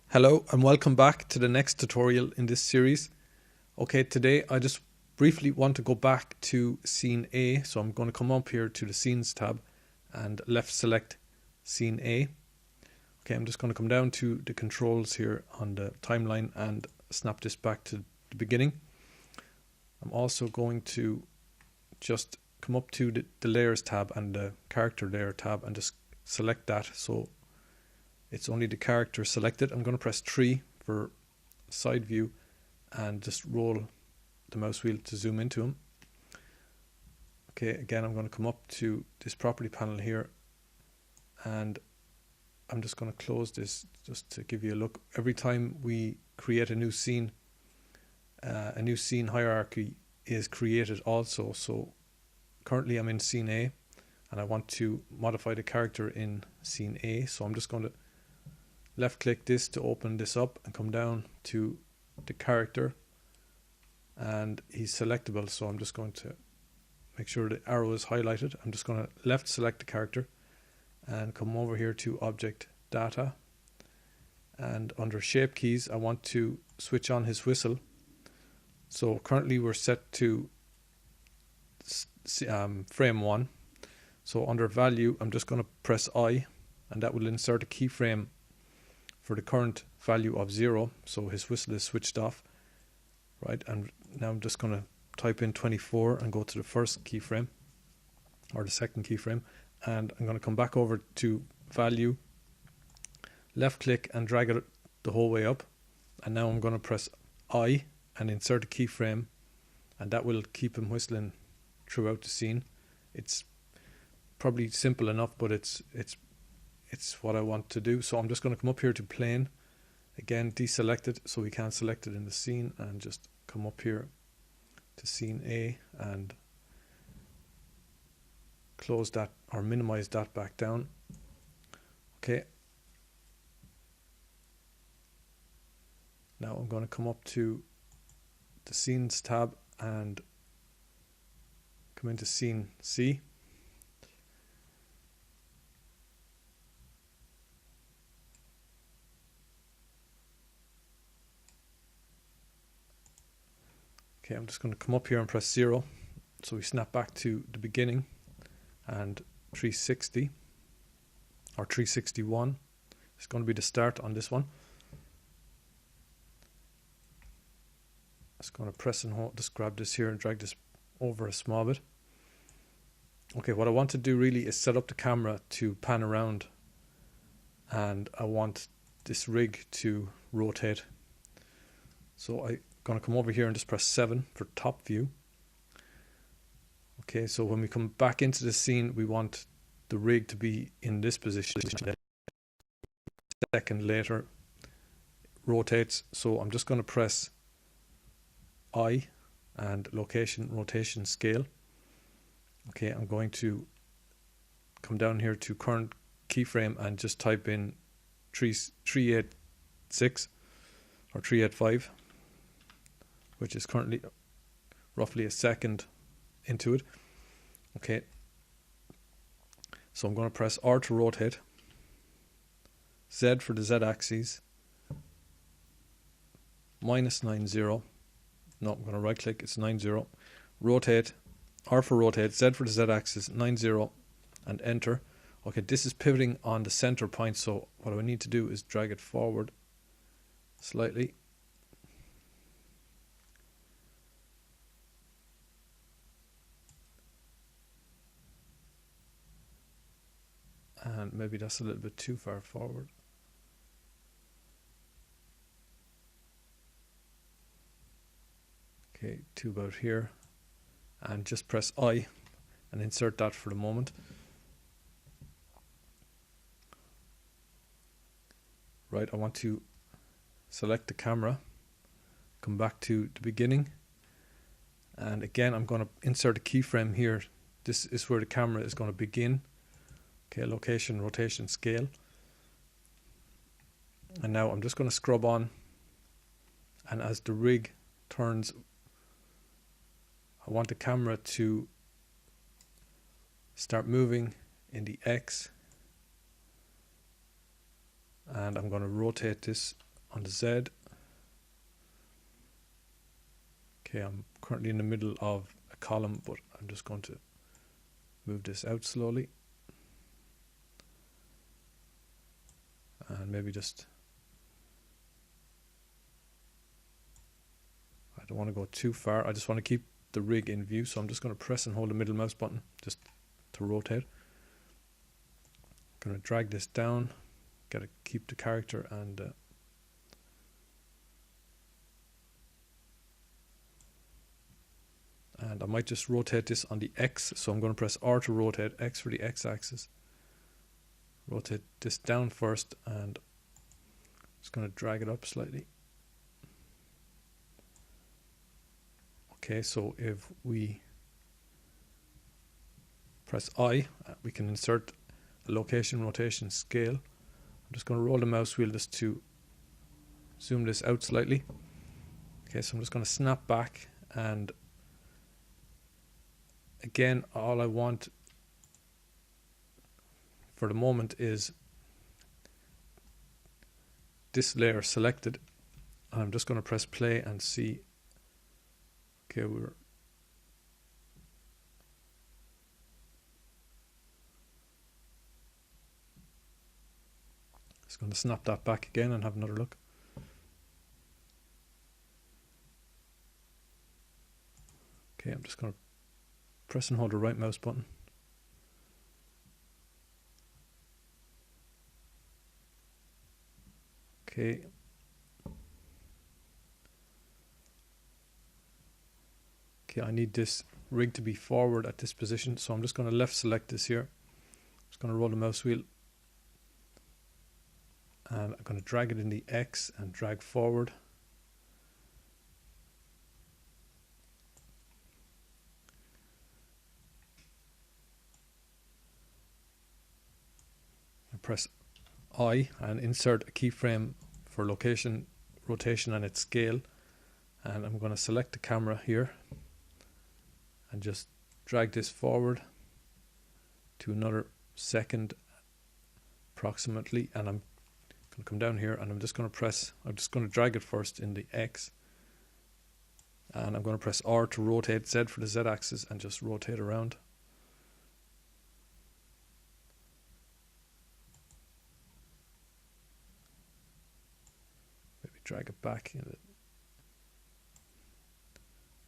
Hello and welcome back to the next tutorial in this series. Okay, today I just briefly want to go back to scene A. So I'm going to come up here to the scenes tab and left select scene A. Okay, I'm just going to come down to the controls here on the timeline and snap this back to the beginning. I'm also going to just come up to the layers tab and the character layer tab and just select that so it's only the character selected. I'm going to press 3 for side view and just roll the mouse wheel to zoom into him. Okay, again I'm going to come up to this property panel here and I'm just going to close this just to give you a look. Every time we create a new scene hierarchy is created also. So currently I'm in scene A and I want to modify the character in scene A, so I'm just going to left click this to open this up and come down to the character, and he's selectable, so I'm just going to make sure the arrow is highlighted. I'm just going to left select the character and come over here to object data, and under shape keys I want to switch on his whistle. So currently we're set to frame 1, so under value I'm just going to press I and that will insert a keyframe for the current value of 0, so his whistle is switched off, right? And now I'm just going to type in 24 and go to the first keyframe or the second keyframe, and I'm going to come back over to value, left click and drag it the whole way up, and now I'm going to press I and insert a keyframe, and that will keep him whistling throughout the scene. It's probably simple enough, but it's what I want to do. So I'm just going to come up here to plane, again deselect it so we can't select it in the scene, and just come up here to scene A and close that or minimize that back down. Okay, now I'm going to come up to the scenes tab and come into scene C. Okay, I'm just going to come up here and press 0 so we snap back to the beginning, and 360 or 361 is going to be the start on this one. Just going to press and hold, just grab this here and drag this over a small bit. Okay, what I want to do really is set up the camera to pan around, and I want this rig to rotate. So I'm going to come over here and just press 7 for top view. Okay, so when we come back into the scene we want the rig to be in this position. Second later rotates, so I'm just going to press I and location, rotation, scale. Okay, I'm going to come down here to current keyframe and just type in 386 or 385, which is currently roughly a second into it. Okay, so I'm going to press R to rotate, Z for the Z axis, -90. No, I'm going to right click, it's 90. Rotate, R for rotate, Z for the Z axis, 90, and enter. Okay, this is pivoting on the center point, so what I need to do is drag it forward slightly. And maybe that's a little bit too far forward. Okay, to about here, and just press I and insert that for the moment. Right, I want to select the camera, come back to the beginning, and again I'm going to insert a keyframe here. This is where the camera is going to begin. Okay, location, rotation, scale. And now I'm just going to scrub on, and as the rig turns, I want the camera to start moving in the X, and I'm going to rotate this on the Z. Okay, I'm currently in the middle of a column, but I'm just going to move this out slowly. And maybe just, I don't want to go too far. I just want to keep the rig in view. So I'm just going to press and hold the middle mouse button just to rotate. I'm going to drag this down. Got to keep the character and I might just rotate this on the X. So I'm going to press R to rotate, X for the X axis. Rotate this down first and just going to drag it up slightly. Okay, so if we press I, we can insert a location, rotation, scale. I'm just going to roll the mouse wheel just to zoom this out slightly. Okay, so I'm just going to snap back, and again, all I want for the moment is this layer selected, and I'm just going to press play and see. Okay, we're just going to snap that back again and have another look. Okay, I'm just going to press and hold the right mouse button. Okay. Okay, I need this rig to be forward at this position, so I'm just going to left select this here. Just going to roll the mouse wheel, and I'm going to drag it in the X and drag forward. I press I and insert a keyframe for location, rotation and its scale, and I'm going to select the camera here and just drag this forward to another second approximately, and I'm going to come down here and I'm just going to drag it first in the X, and I'm going to press R to rotate, Z for the Z axis, and just rotate around. Drag it back.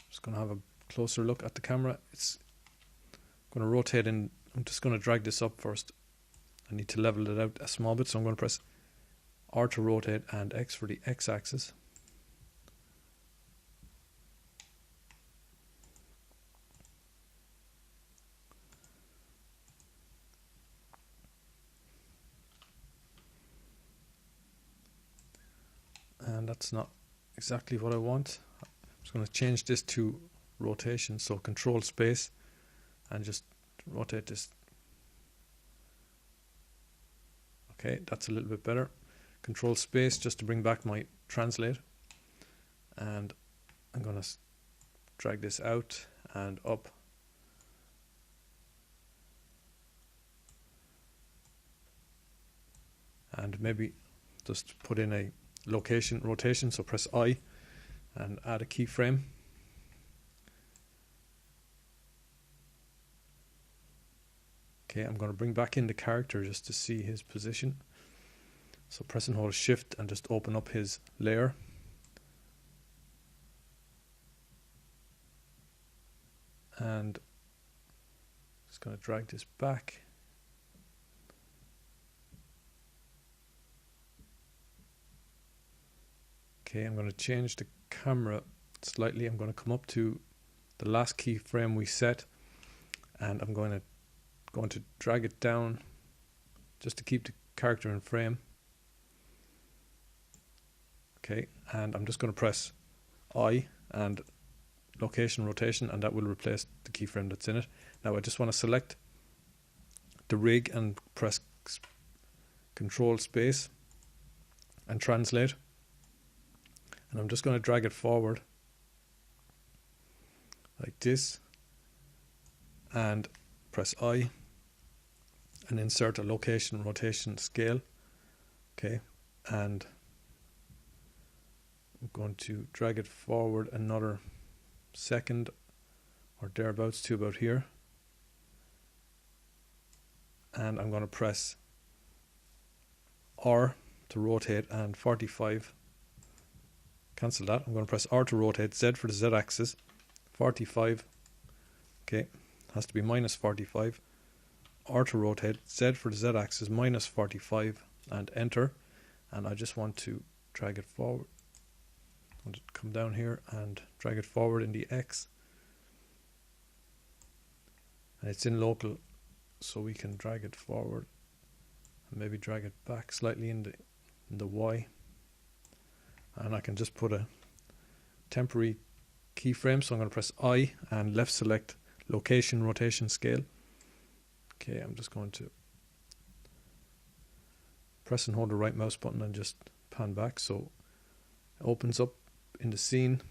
Just going to have a closer look at the camera. It's going to rotate in. I'm just going to drag this up first. I need to level it out a small bit, so I'm going to press R to rotate and X for the X axis. And that's not exactly what I want. I'm just going to change this to rotation, so control space and just rotate this. Okay, that's a little bit better. Control space just to bring back my translate, and I'm going to drag this out and up. And maybe just put in a location, rotation, so press I and add a keyframe. Okay, I'm going to bring back in the character just to see his position. So press and hold shift and just open up his layer. And just going to drag this back. Okay, I'm going to change the camera slightly. I'm going to come up to the last keyframe we set, and I'm going to drag it down just to keep the character in frame. Okay, and I'm just going to press I and location, rotation, and that will replace the keyframe that's in it. Now I just want to select the rig and press control space and translate. And I'm just going to drag it forward like this and press I and insert a location, rotation, scale. Okay, and I'm going to drag it forward another second or thereabouts to about here. And I'm going to press R to rotate and 45. Cancel that. I'm going to press R to rotate, Z for the Z axis, 45. Okay, has to be minus 45. R to rotate, Z for the Z axis, minus 45, and enter. And I just want to drag it forward. I'll just come down here and drag it forward in the X. And it's in local, so we can drag it forward and maybe drag it back slightly in the Y. And I can just put a temporary keyframe, so I'm going to press I and left select location, rotation, scale. Okay, I'm just going to press and hold the right mouse button and just pan back, so it opens up in the scene,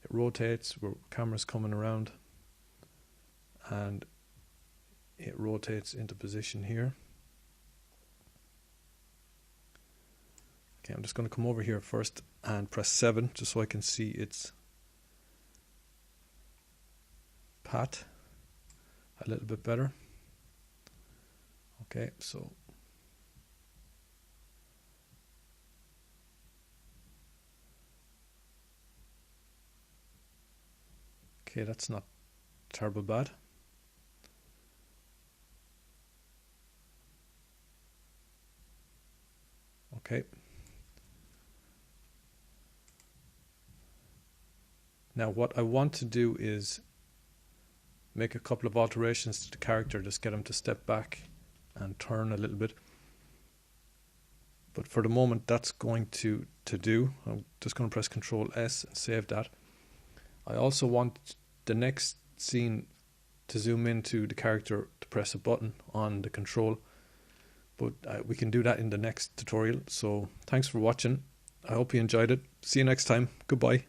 it rotates where camera's coming around, and it rotates into position here. Okay, I'm just going to come over here first and press 7 just so I can see its path a little bit better. Okay, so okay, that's not terrible bad. Okay. Now what I want to do is make a couple of alterations to the character, just get him to step back and turn a little bit. But for the moment that's going to do. I'm just going to press Ctrl S and save that. I also want the next scene to zoom into the character to press a button on the control. But we can do that in the next tutorial. So thanks for watching. I hope you enjoyed it. See you next time. Goodbye.